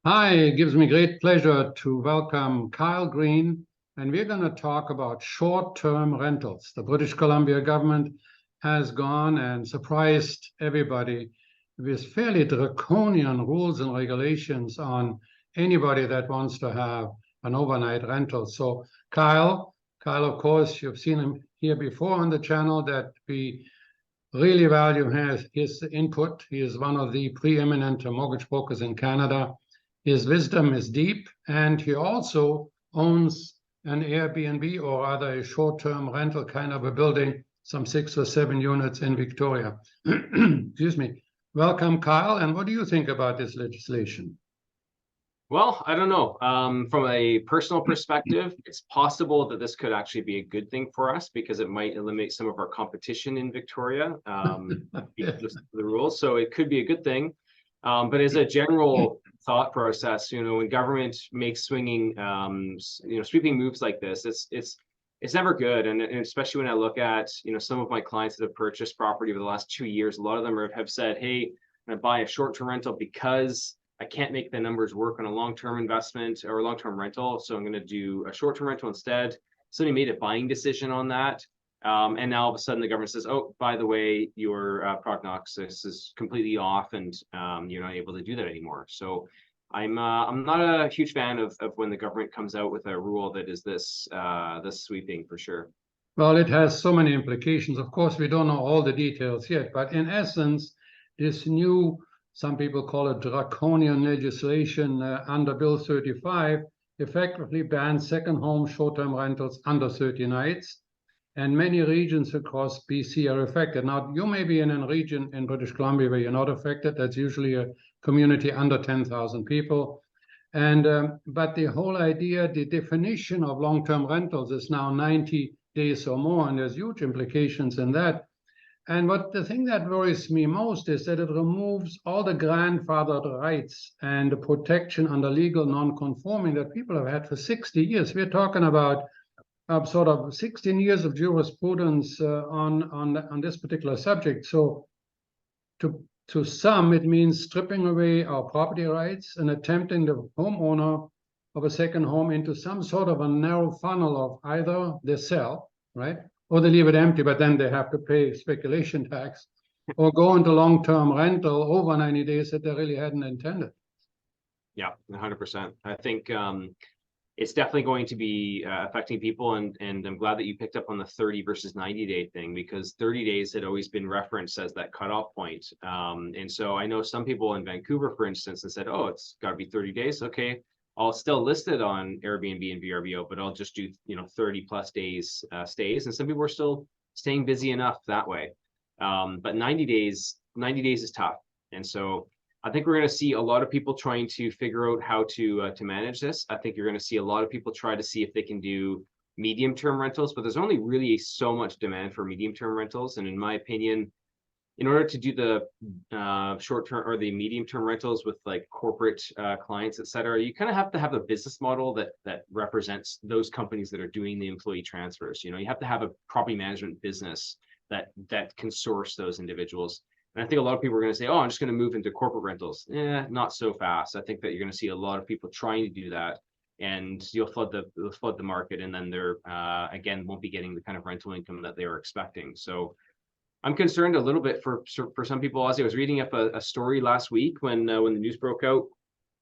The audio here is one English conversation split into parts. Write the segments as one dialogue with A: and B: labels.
A: Hi, it gives me great pleasure to welcome Kyle Green, and we're going to talk about short-term rentals. The British Columbia government has gone and surprised everybody with fairly draconian rules and regulations on anybody that wants to have an overnight rental. So Kyle, of course, you've seen him here before on the channel that we really value his input. He is one of the preeminent mortgage brokers in Canada. His wisdom is deep, and he also owns an Airbnb, or rather a short-term rental kind of a building, some 6 or 7 units in Victoria. Excuse me. Welcome, Kyle. And what do you think about this legislation?
B: Well, I don't know. From a personal perspective, it's possible that this could actually be a good thing for us because it might eliminate some of our competition in Victoria because of the rules. So it could be a good thing. But as a general thought process, when government makes sweeping moves like this, it's never good. And especially when I look at, some of my clients that have purchased property over the last 2 years, a lot of them have said, hey, I'm going to buy a short-term rental because I can't make the numbers work on a long-term investment or a long-term rental. So I'm going to do a short-term rental instead. Somebody made a buying decision on that. And now all of a sudden the government says, oh, by the way, your prognosis is completely off and you're not able to do that anymore. So I'm not a huge fan of when the government comes out with a rule that is this sweeping for sure.
A: Well, it has so many implications. Of course, we don't know all the details yet, but in essence, this new, some people call it draconian legislation under Bill 35, effectively bans second home short-term rentals under 30 nights. And many regions across BC are affected. Now, you may be in a region in British Columbia where you're not affected. That's usually a community under 10,000 people. And but the whole idea, the definition of long-term rentals is now 90 days or more, and there's huge implications in that. And the thing that worries me most is that it removes all the grandfathered rights and the protection under legal non-conforming that people have had for 60 years. We're talking about sort of 16 years of jurisprudence on this particular subject. So to some, it means stripping away our property rights and attempting the homeowner of a second home into some sort of a narrow funnel of either they sell, right? Or they leave it empty, but then they have to pay speculation tax, or go into long-term rental over 90 days that they really hadn't intended.
B: Yeah, 100%. I think it's definitely going to be affecting people, and I'm glad that you picked up on the 30 versus 90-day thing, because 30 days had always been referenced as that cutoff point. And so I know some people in Vancouver, for instance, have said, oh, it's got to be 30 days. Okay, I'll still list it on Airbnb and VRBO, but I'll just do 30 plus days stays. And some people are still staying busy enough that way. But 90 days is tough. And so I think we're going to see a lot of people trying to figure out how to manage this. I think you're going to see a lot of people try to see if they can do medium-term rentals, but there's only really so much demand for medium-term rentals. And in my opinion, in order to do the short-term or the medium-term rentals with like corporate clients, et cetera, you kind of have to have a business model that represents those companies that are doing the employee transfers. You have to have a property management business that can source those individuals. And I think a lot of people are going to say, oh, I'm just going to move into corporate rentals. Not so fast. I think that you're going to see a lot of people trying to do that, and you'll flood the market, and then they're again won't be getting the kind of rental income that they were expecting. So I'm concerned a little bit for some people. As I was reading up a story last week when the news broke out,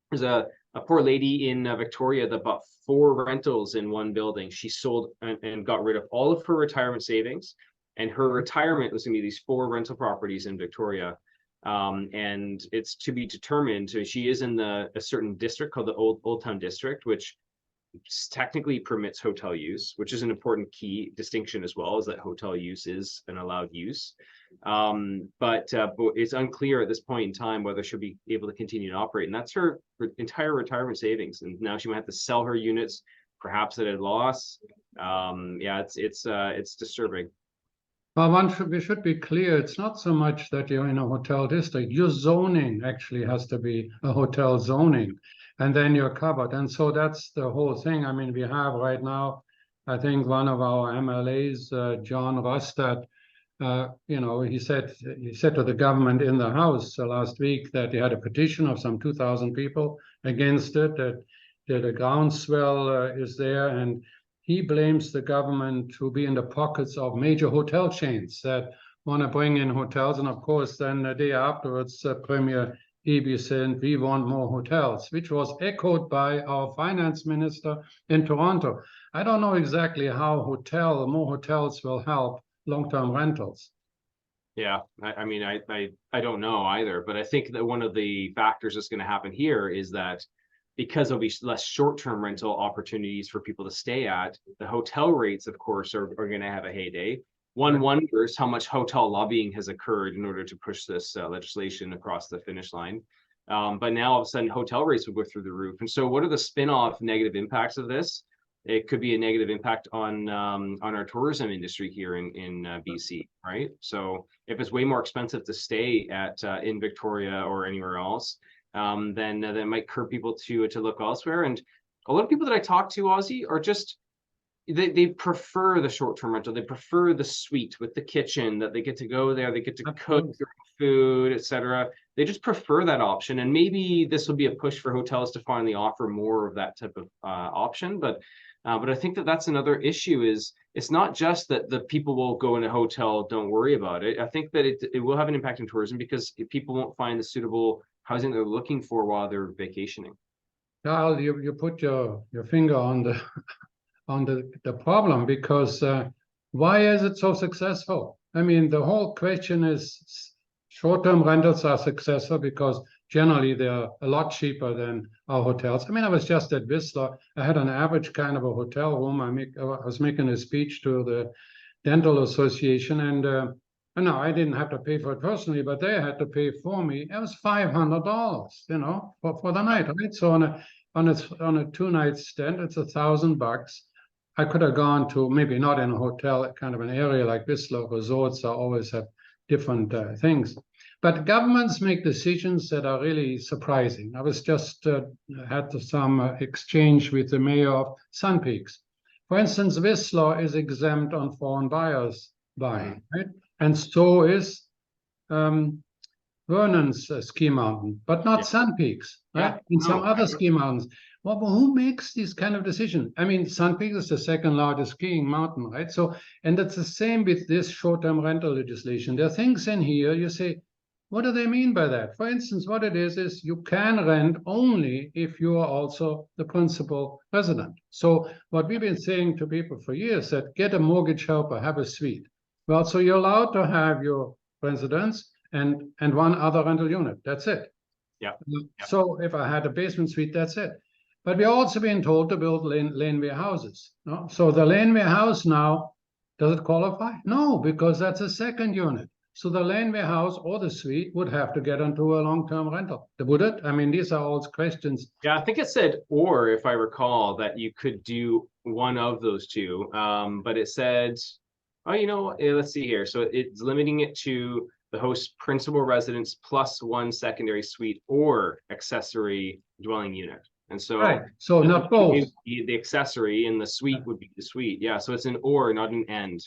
B: there's a poor lady in Victoria that bought 4 rentals in one building. She sold and got rid of all of her retirement savings. And her retirement was going to be these 4 rental properties in Victoria. And it's to be determined. So she is in a certain district called the Old Town District, which technically permits hotel use, which is an important key distinction as well, is that hotel use is an allowed use. But it's unclear at this point in time whether she'll be able to continue to operate. And that's her entire retirement savings. And now she might have to sell her units, perhaps at a loss. Yeah, it's disturbing.
A: Well, we should be clear, it's not so much that you're in a hotel district. Your zoning actually has to be a hotel zoning, and then you're covered. And so that's the whole thing. I mean, we have right now, I think one of our MLAs, John Rostad, You know, he said to the government in the House last week that he had a petition of some 2,000 people against it, that a groundswell is there, and he blames the government to be in the pockets of major hotel chains that want to bring in hotels, and of course, then the day afterwards, Premier Eby said, "We want more hotels," which was echoed by our finance minister in Toronto. I don't know exactly how more hotels will help long-term rentals.
B: Yeah, I mean, I don't know either, but I think that one of the factors that's going to happen here is that because there'll be less short-term rental opportunities for people to stay at, the hotel rates, of course, are going to have a heyday. One wonders how much hotel lobbying has occurred in order to push this legislation across the finish line. But now all of a sudden, hotel rates will go through the roof. And so what are the spin-off negative impacts of this? It could be a negative impact on our tourism industry here in BC, right? So if it's way more expensive to stay at in Victoria or anywhere else, then that might curb people to look elsewhere. And a lot of people that I talk to, Ozzy, are just they prefer the short-term rental. They prefer the suite with the kitchen, that they get to go there, they get to cook their food, etc. They just prefer that option. And maybe this will be a push for hotels to finally offer more of that type of option. But I think that that's another issue. Is it's not just that the people will go in a hotel, don't worry about it. I think that it will have an impact on tourism because people won't find the suitable housing they're looking for while they're vacationing.
A: Carl, you put your finger on the problem, because why is it so successful? I mean, the whole question is short-term rentals are successful because generally they're a lot cheaper than our hotels. I mean, I was just at Whistler. I had an average kind of a hotel room. I was making a speech to the Dental Association, and no, I didn't have to pay for it personally, but they had to pay for me. It was $500, you know, for the night, right? So on a 2-night stand, it's $1,000. I could have gone to, maybe not in a hotel, kind of an area like Whistler. Resorts always have different things. But governments make decisions that are really surprising. I was just had some exchange with the mayor of Sun Peaks. For instance, Whistler is exempt on foreign buyers buying, right? And so is Vernon's ski mountain, but not Sun Peaks, right? In some other ski mountains. Well, who makes these kind of decisions? I mean, Sun Peaks is the second largest skiing mountain, right? So, and it's the same with this short-term rental legislation. There are things in here you say, what do they mean by that? For instance, what it is you can rent only if you are also the principal resident. So what we've been saying to people for years, that get a mortgage helper, have a suite. Well, so you're allowed to have your residence and one other rental unit. That's it.
B: Yeah.
A: So if I had a basement suite, that's it. But we're also being told to build laneway houses. No? So the laneway house now, does it qualify? No, because that's a second unit. So the laneway house or the suite would have to get into a long-term rental. Would it? I mean, these are all questions.
B: Yeah, I think it said, or if I recall, that you could do one of those two. But it said, oh, you know, let's see here. So it's limiting it to the host's principal residence plus one secondary suite or accessory dwelling unit. And so,
A: right. So not both.
B: The accessory and the suite would be the suite. Yeah. So it's an or, not an and.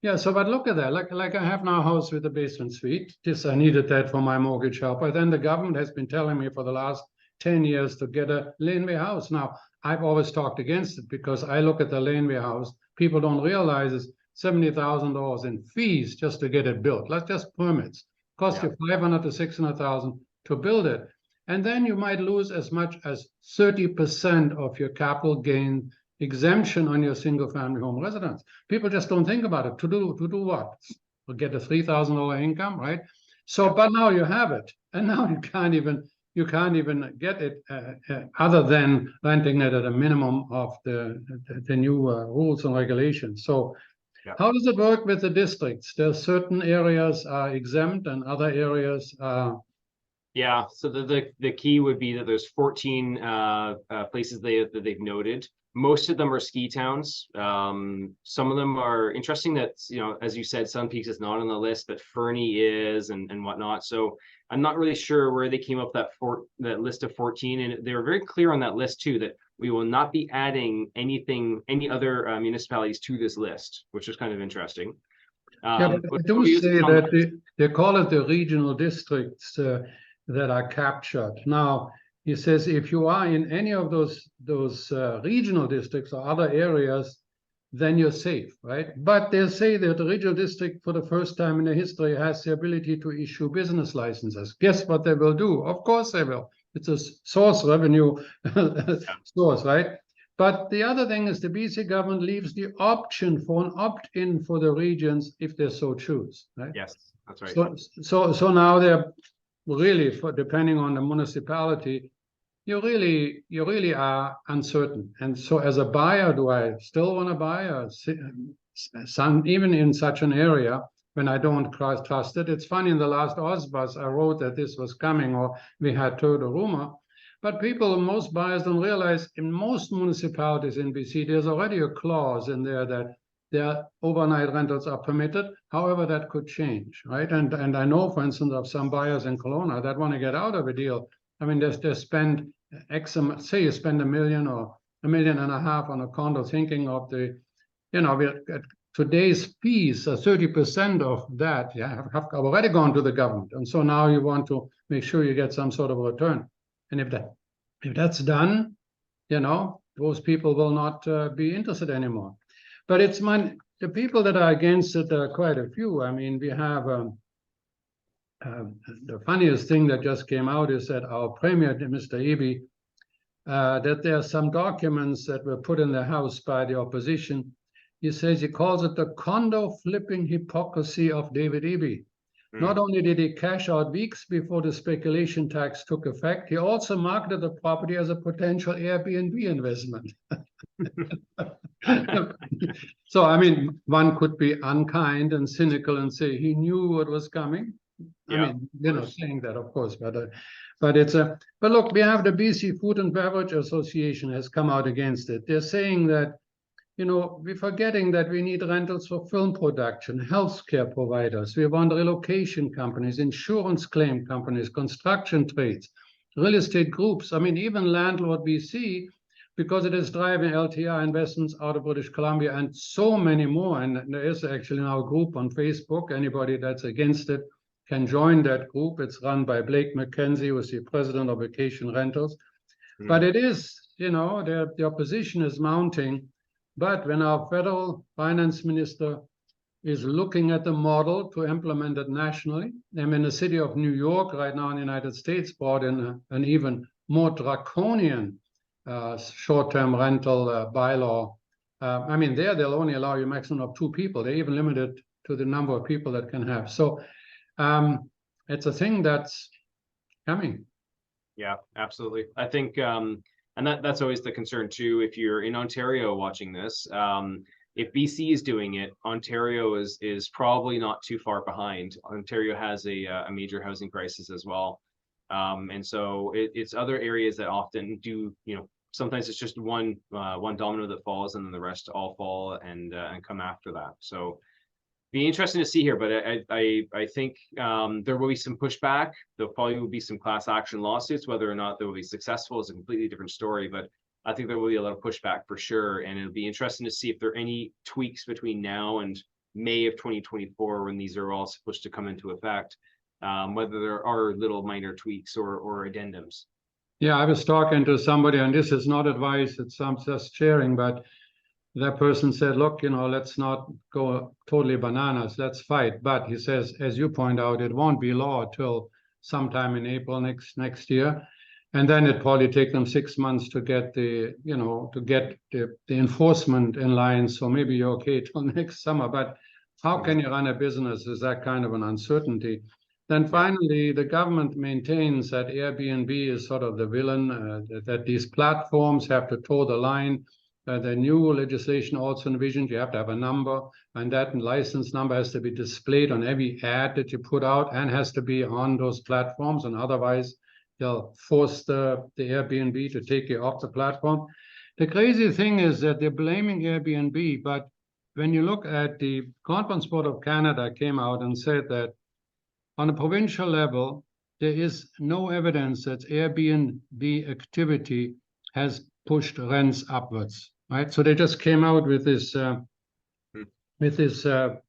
A: Yeah. So, but look at that. Like I have now a house with a basement suite. I needed that for my mortgage helper. Then the government has been telling me for the last 10 years to get a laneway house. Now, I've always talked against it because I look at the laneway house. People don't realize it's $70,000 in fees just to get it built. That's just permits. Cost you $500,000 to $600,000 to build it. And then you might lose as much as 30% of your capital gain exemption on your single family home residence. People just don't think about it. To do what? To get a $3,000 income, right? So, but now you have it. And now you can't even get it other than renting it at a minimum of the new rules and regulations. So how does it work with the districts? There are certain areas are exempt and other areas are.
B: Yeah, so the key would be that there's 14 places that they've noted. Most of them are ski towns. Some of them are interesting that, you know, as you said, Sun Peaks is not on the list, but Fernie is and whatnot. So I'm not really sure where they came up that list of 14. And they were very clear on that list too, that we will not be adding any other municipalities to this list, which is kind of interesting.
A: Yeah, but
B: But
A: I do
B: we use
A: say
B: some-
A: that they call it the regional districts that are captured. Now, he says if you are in any of those regional districts or other areas, then you're safe, right? But they say that the regional district, for the first time in their history, has the ability to issue business licenses. Guess what they will do? Of course they will. It's a source revenue source, right? But the other thing is the BC government leaves the option for an opt-in for the regions if they so choose, right?
B: Yes, that's right.
A: So now they're really, for depending on the municipality, you really are uncertain. And so as a buyer, do I still want to buy some, even in such an area when I don't trust it? It's funny, in the last OZBUS, I wrote that this was coming, or we had heard a rumor. But most buyers don't realize in most municipalities in BC, there's already a clause in there that their overnight rentals are permitted. However, that could change, right? And I know, for instance, of some buyers in Kelowna that want to get out of a deal. I mean, they spend X amount, say you spend $1 million or $1.5 million on a condo, thinking of the, today's fees, 30% of that, have already gone to the government. And so now you want to make sure you get some sort of return. And if that's done, those people will not be interested anymore. But the people that are against it are quite a few. I mean, we have the funniest thing that just came out is that our premier, Mr. Eby, that there are some documents that were put in the House by the opposition. He calls it the condo flipping hypocrisy of David Eby. Not only did he cash out weeks before the speculation tax took effect, he also marketed the property as a potential Airbnb investment. So, I mean, one could be unkind and cynical and say he knew what was coming.
B: Yeah,
A: I mean, saying that, of course, but look, we have the BC Food and Beverage Association has come out against it. They're saying that, we're forgetting that we need rentals for film production, healthcare providers. We want relocation companies, insurance claim companies, construction trades, real estate groups. I mean, even Landlord BC, because it is driving LTR investments out of British Columbia and so many more. And there is actually now a group on Facebook. Anybody that's against it can join that group. It's run by Blake McKenzie, who is the president of Vacation Rentals. But it is, the opposition is mounting. But when our federal finance minister is looking at the model to implement it nationally, and when the city of New York right now in the United States brought in an even more draconian short-term rental bylaw. I mean, they'll only allow you a maximum of 2 people. They even limit it to the number of people that can have. So it's a thing that's coming.
B: Yeah, absolutely. I think, and that's always the concern too. If you're in Ontario watching this, if BC is doing it, Ontario is probably not too far behind. Ontario has a major housing crisis as well. And so it's other areas that often do, sometimes it's just one domino that falls and then the rest all fall and come after that. So be interesting to see here, but I think there will be some pushback. There probably will be some class action lawsuits. Whether or not they will be successful is a completely different story, but I think there will be a lot of pushback for sure. And it'll be interesting to see if there are any tweaks between now and May of 2024, when these are all supposed to come into effect, whether there are little minor tweaks or addendums.
A: Yeah, I was talking to somebody, and this is not advice, it's just sharing, but that person said, look, let's not go totally bananas, let's fight. But he says, as you point out, it won't be law till sometime in April next year. And then it probably take them 6 months to get the enforcement in line. So maybe you're okay till next summer. But how can you run a business with that kind of an uncertainty? Then finally, the government maintains that Airbnb is sort of the villain, that these platforms have to toe the line. The new legislation also envisions you have to have a number, and that license number has to be displayed on every ad that you put out and has to be on those platforms, and otherwise they'll force the Airbnb to take you off the platform. The crazy thing is that they're blaming Airbnb, but when you look at the Conference Board of Canada came out and said that on a provincial level, there is no evidence that Airbnb activity has pushed rents upwards, right? So they just came out with this with this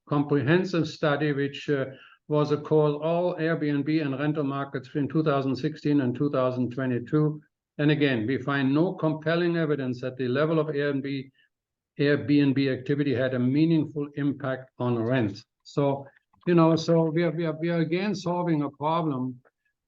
A: comprehensive study, which was called All Airbnb and Rental Markets between 2016 and 2022. And again, we find no compelling evidence that the level of Airbnb activity had a meaningful impact on rent. So, you know, so we are again solving a problem,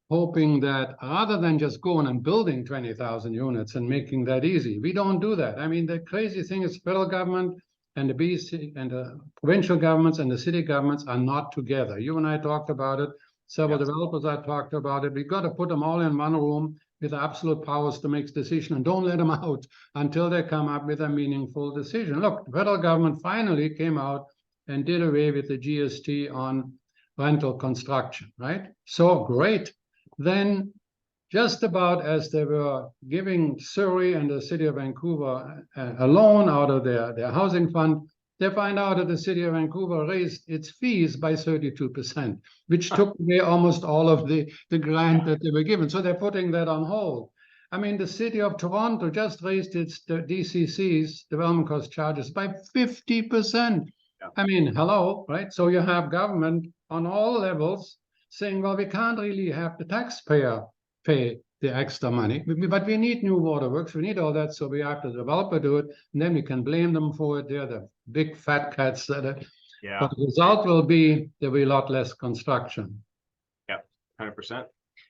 A: hoping that rather than just going and building 20,000 units and making that easy, we don't do that. I mean, the crazy thing is federal government and the BC and the provincial governments and the city governments are not together. You and I talked about it. Several developers I talked about it. We've got to put them all in one room with absolute powers to make decisions, and don't let them out until they come up with a meaningful decision. Look, the federal government finally came out and did away with the GST on rental construction, right? So great. Then just about as they were giving Surrey and the city of Vancouver a loan out of their housing fund, they find out that the city of Vancouver raised its fees by 32%, which took away almost all of the grant that they were given. So they're putting that on hold. I mean, the city of Toronto just raised its DCC's, development cost charges, by 50%. Yeah. I mean, hello, right? So you have government on all levels saying, well, we can't really have the taxpayer pay the extra money, but we need new waterworks, we need all that, so we have the developer do it, and then we can blame them for it. They're the big fat cats that are, yeah. But the result will be there'll be a lot less construction.
B: Yep, 100%.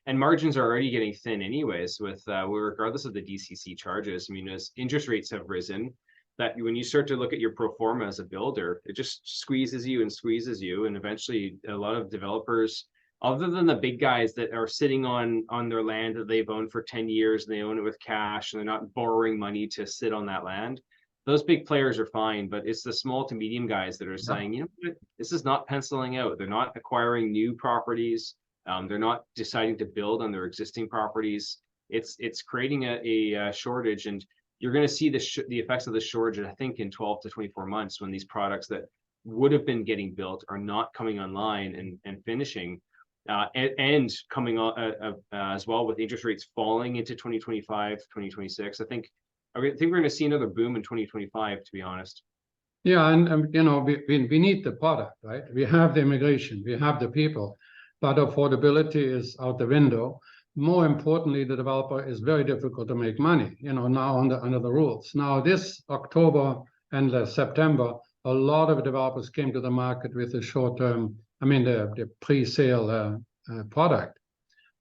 B: And margins are already getting thin anyways, with regardless of the DCC charges. I mean, as interest rates have risen, that when you start to look at your pro forma as a builder, it just squeezes you, and eventually a lot of developers, other than the big guys that are sitting on their land that they've owned for 10 years and they own it with cash and they're not borrowing money to sit on that land, those big players are fine. But it's the small to medium guys that are saying, you know what, this is not penciling out. They're not acquiring new properties. They're not deciding to build on their existing properties. It's creating a shortage, and you're going to see the effects of the shortage, I think, in 12 to 24 months, when these products that would have been getting built are not coming online and finishing. And coming on as well, with interest rates falling into 2025, 2026. I think we're going to see another boom in 2025, to be honest.
A: Yeah, and you know, we need the product, right? We have the immigration, we have the people, but affordability is out the window. More importantly, the developer is very difficult to make money, you know, now under the rules. Now, this October and September, a lot of developers came to the market with a short-term, I mean, the pre-sale product.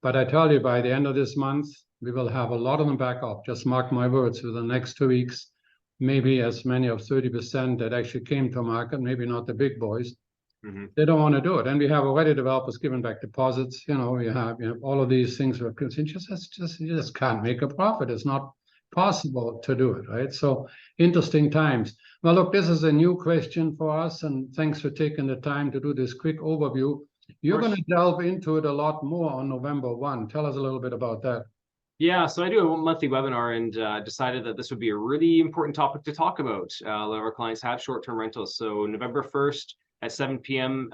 A: But I tell you, by the end of this month, we will have a lot of them back up. Just mark my words, for the next 2 weeks, maybe as many of 30% that actually came to market, maybe not the big boys. Mm-hmm. They don't want to do it. And we have already developers giving back deposits. You know, you have all of these things. You just can't make a profit. It's not possible to do it, right? So interesting times. Well, look, this is a new question for us, and thanks for taking the time to do this quick overview. You're going to delve into it a lot more on November 1. Tell us a little bit about that.
B: Yeah, so I do a monthly webinar, and decided that this would be a really important topic to talk about. A lot of our clients have short-term rentals. So November 1st at 7 p.m.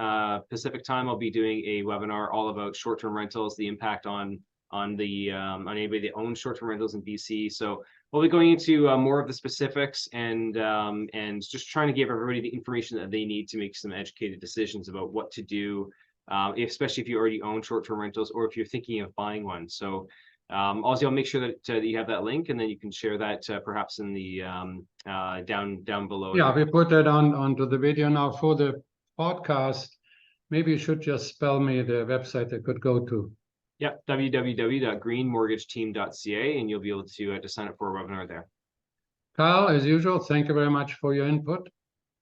B: Pacific time, I'll be doing a webinar all about short-term rentals, the impact on anybody that owns short-term rentals in BC. So we'll be going into more of the specifics and just trying to give everybody the information that they need to make some educated decisions about what to do, especially if you already own short-term rentals or if you're thinking of buying one. So also, I'll make sure that you have that link, and then you can share that perhaps in the down below.
A: Yeah, we put that onto the video now. For the podcast, maybe you should just spell me the website they could go to.
B: Yeah, www.greenmortgageteam.ca, and you'll be able to sign up for a webinar there.
A: Kyle, as usual, thank you very much for your input.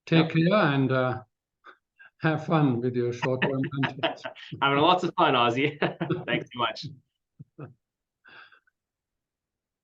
A: Take care and have fun with your short-term rentals.
B: Having lots of fun, Ozzie. Thanks so much.